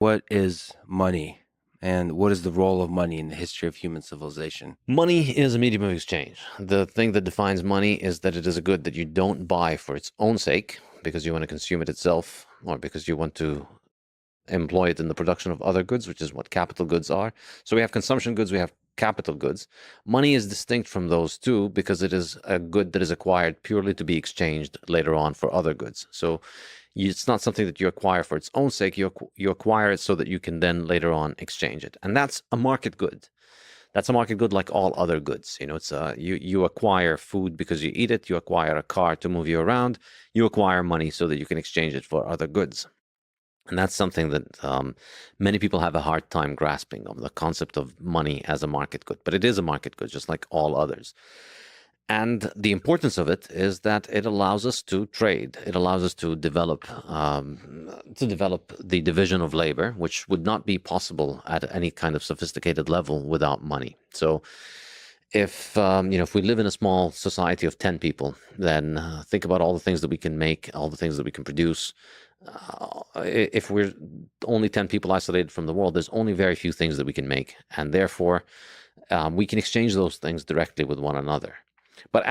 What is money, and what is the role of money in the history of human civilization? Money is a medium of exchange. The thing that defines money is that it is a good that you don't buy for its own sake, because you want to consume it itself, or because you want to employ it in the production of other goods, which is what capital goods are. So we have consumption goods, we have capital goods. Money is distinct from those two because it is a good that is acquired purely to be exchanged later on for other goods. So it's not something that you acquire for its own sake. You acquire it so that you can then later on exchange it. And that's a market good. That's a market good like all other goods. It's you acquire food because you eat it. You acquire a car to move you around. You acquire money so that you can exchange it for other goods. And that's something that many people have a hard time grasping of the concept of money as a market good. But it is a market good, just like all others. And the importance of it is that it allows us to trade. It allows us to develop the division of labor, which would not be possible at any kind of sophisticated level without money. So if we live in a small society of 10 people, then think about all the things that we can make, all the things that we can produce. If we're only 10 people isolated from the world, there's only very few things that we can make. And therefore, we can exchange those things directly with one another. But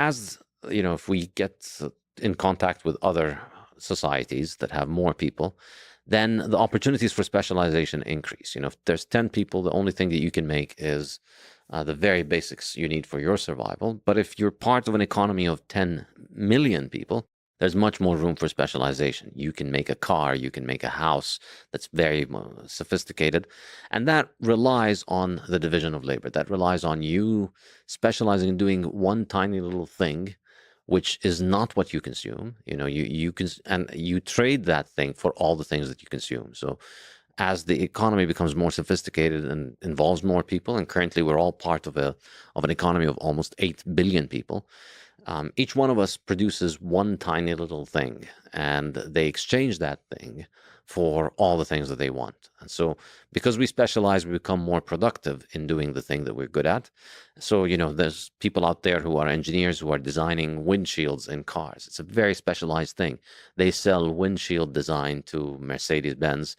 if we get in contact with other societies that have more people, then the opportunities for specialization increase. If there's 10 people, the only thing that you can make is the very basics you need for your survival. But if you're part of an economy of 10 million people, there's much more room for specialization. You can make a car, you can make a house that's very sophisticated. And that relies on the division of labor. That relies on you specializing in doing one tiny little thing, which is not what you consume. You trade that thing for all the things that you consume. So as the economy becomes more sophisticated and involves more people, and currently we're all part of an economy of almost 8 billion people, each one of us produces one tiny little thing, and they exchange that thing for all the things that they want. And so because we specialize, we become more productive in doing the thing that we're good at. So, there's people out there who are engineers who are designing windshields in cars. It's a very specialized thing. They sell windshield design to Mercedes-Benz.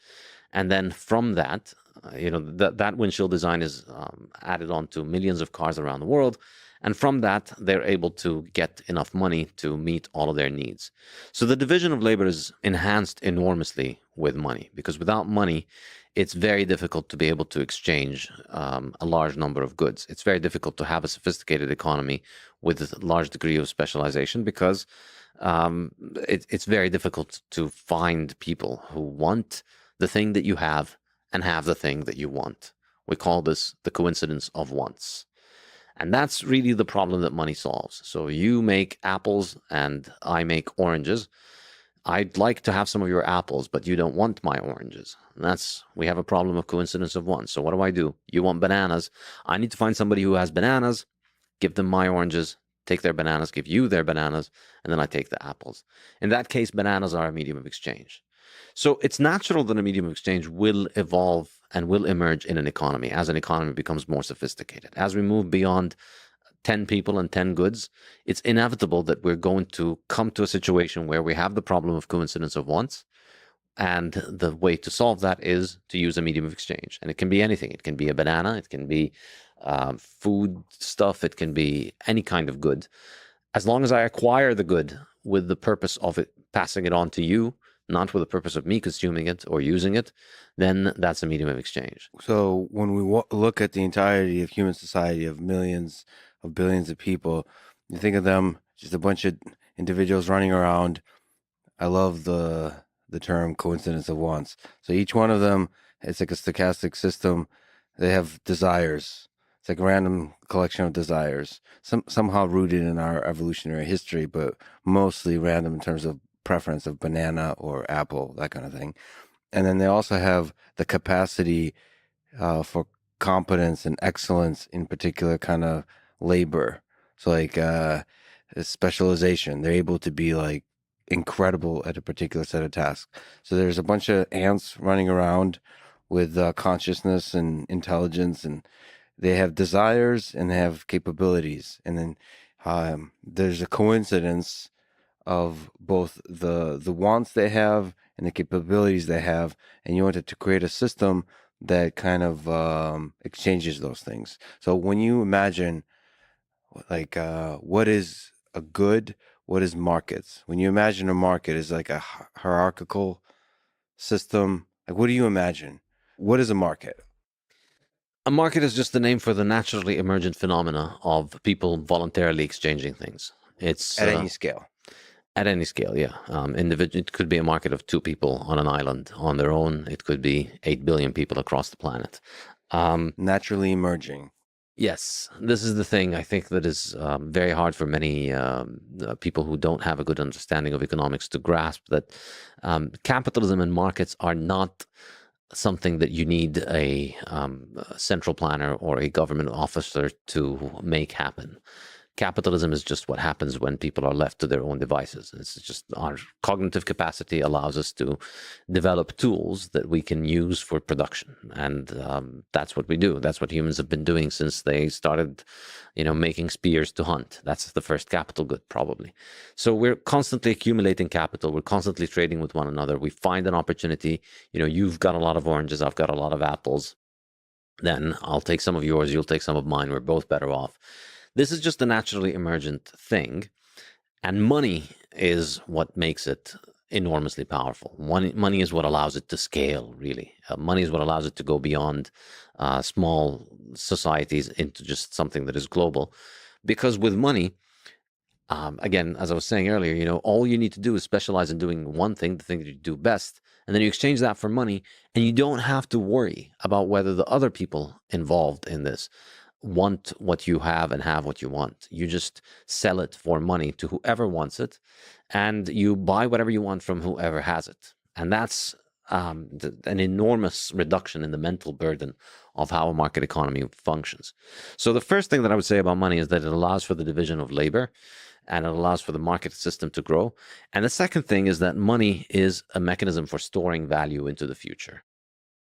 And then from that, that windshield design is added on to millions of cars around the world. And from that, they're able to get enough money to meet all of their needs. So the division of labor is enhanced enormously with money, because without money, it's very difficult to be able to exchange a large number of goods. It's very difficult to have a sophisticated economy with a large degree of specialization, because it's very difficult to find people who want the thing that you have and have the thing that you want. We call this the coincidence of wants. And that's really the problem that money solves. So you make apples and I make oranges. I'd like to have some of your apples, but you don't want my oranges. And we have a problem of coincidence of wants. So what do? You want bananas. I need to find somebody who has bananas, give them my oranges, take their bananas, give you their bananas, and then I take the apples. In that case, bananas are a medium of exchange. So it's natural that a medium of exchange will evolve and will emerge in an economy as an economy becomes more sophisticated. As we move beyond 10 people and 10 goods, it's inevitable that we're going to come to a situation where we have the problem of coincidence of wants. And the way to solve that is to use a medium of exchange. And it can be anything. It can be a banana. It can be food stuff. It can be any kind of good. As long as I acquire the good with the purpose of it passing it on to you, not with the purpose of me consuming it or using it, then that's a medium of exchange. So when we look at the entirety of human society of millions of billions of people, you think of them just a bunch of individuals running around. I love the term coincidence of wants. So each one of them, it's like a stochastic system. They have desires. It's like a random collection of desires, somehow rooted in our evolutionary history, but mostly random in terms of preference of banana or apple, that kind of thing. And then they also have the capacity for competence and excellence in particular kind of labor. So like specialization, they're able to be like incredible at a particular set of tasks. So there's a bunch of ants running around with consciousness and intelligence, and they have desires and they have capabilities. And then there's a coincidence of both the wants they have and the capabilities they have, and you wanted to create a system that kind of exchanges those things. So when you imagine like what is a good, what is markets? When you imagine a market is like a hierarchical system, like what do you imagine? What is a market? A market is just the name for the naturally emergent phenomena of people voluntarily exchanging things. It's At any scale. at any scale, yeah. Individual. It could be a market of two people on an island on their own. It could be 8 billion people across the planet. Naturally emerging. Yes, this is the thing I think that is very hard for many people who don't have a good understanding of economics to grasp, that capitalism and markets are not something that you need a central planner or a government officer to make happen. Capitalism is just what happens when people are left to their own devices. It's just our cognitive capacity allows us to develop tools that we can use for production, and that's what we do. That's what humans have been doing since they started, making spears to hunt. That's the first capital good, probably. So we're constantly accumulating capital. We're constantly trading with one another. We find an opportunity. You've got a lot of oranges. I've got a lot of apples. Then I'll take some of yours. You'll take some of mine. We're both better off. This is just a naturally emergent thing, and money is what makes it enormously powerful. Money is what allows it to scale, really. Money is what allows it to go beyond small societies into just something that is global. Because with money, again, as I was saying earlier, all you need to do is specialize in doing one thing, the thing that you do best, and then you exchange that for money, and you don't have to worry about whether the other people involved in this want what you have and have what you want. You just sell it for money to whoever wants it, and you buy whatever you want from whoever has it. And that's an enormous reduction in the mental burden of how a market economy functions. So the first thing that I would say about money is that it allows for the division of labor, and it allows for the market system to grow. And the second thing is that money is a mechanism for storing value into the future.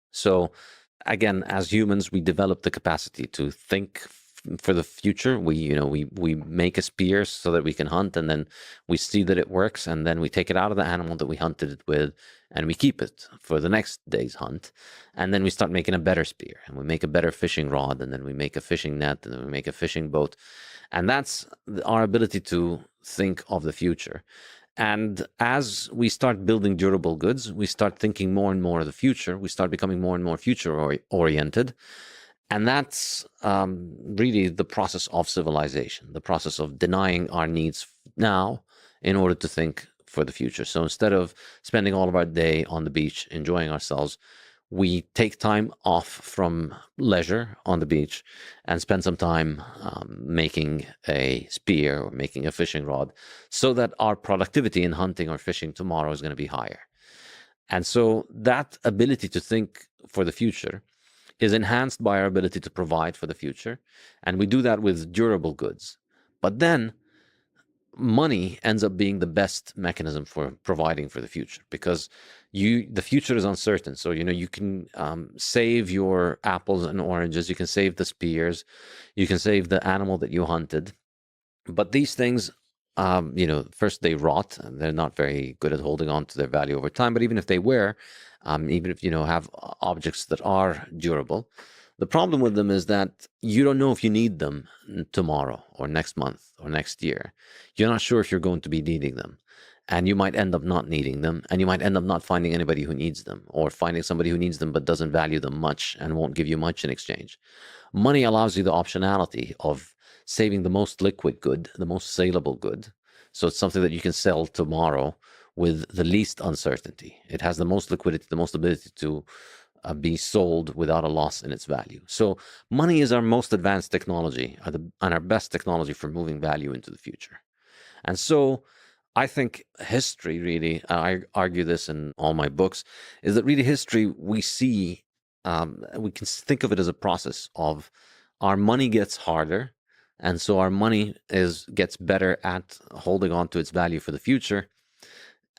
So again, as humans, we develop the capacity to think for the future. We make a spear so that we can hunt, and then we see that it works, and then we take it out of the animal that we hunted it with, and we keep it for the next day's hunt. And then we start making a better spear, and we make a better fishing rod, and then we make a fishing net, and then we make a fishing boat. And that's our ability to think of the future. And as we start building durable goods, we start thinking more and more of the future. We start becoming more and more future oriented. And that's really the process of civilization, the process of denying our needs now in order to think for the future. So instead of spending all of our day on the beach enjoying ourselves, we take time off from leisure on the beach and spend some time making a spear or making a fishing rod, so that our productivity in hunting or fishing tomorrow is going to be higher. And so that ability to think for the future is enhanced by our ability to provide for the future. And we do that with durable goods. But then money ends up being the best mechanism for providing for the future, because the future is uncertain. So you can save your apples and oranges, you can save the spears, you can save the animal that you hunted, but these things, first they rot and they're not very good at holding on to their value over time. But even if they were, even if have objects that are durable, the problem with them is that you don't know if you need them tomorrow or next month or next year. You're not sure if you're going to be needing them. And you might end up not needing them, and you might end up not finding anybody who needs them, or finding somebody who needs them but doesn't value them much and won't give you much in exchange. Money allows you the optionality of saving the most liquid good, the most saleable good. So it's something that you can sell tomorrow with the least uncertainty. It has the most liquidity, the most ability to be sold without a loss in its value. So money is our most advanced technology, and our best technology for moving value into the future. And so I think history, really, I argue this in all my books, is that really history, we see, we can think of it as a process of our money gets harder, and so our money gets better at holding on to its value for the future.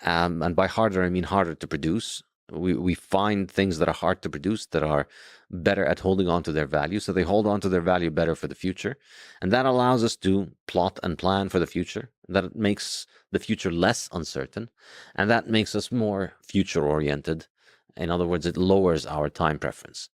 And by harder, I mean harder to produce, We find things that are hard to produce that are better at holding on to their value. So they hold on to their value better for the future. And that allows us to plot and plan for the future. That makes the future less uncertain. And that makes us more future oriented. In other words, it lowers our time preference.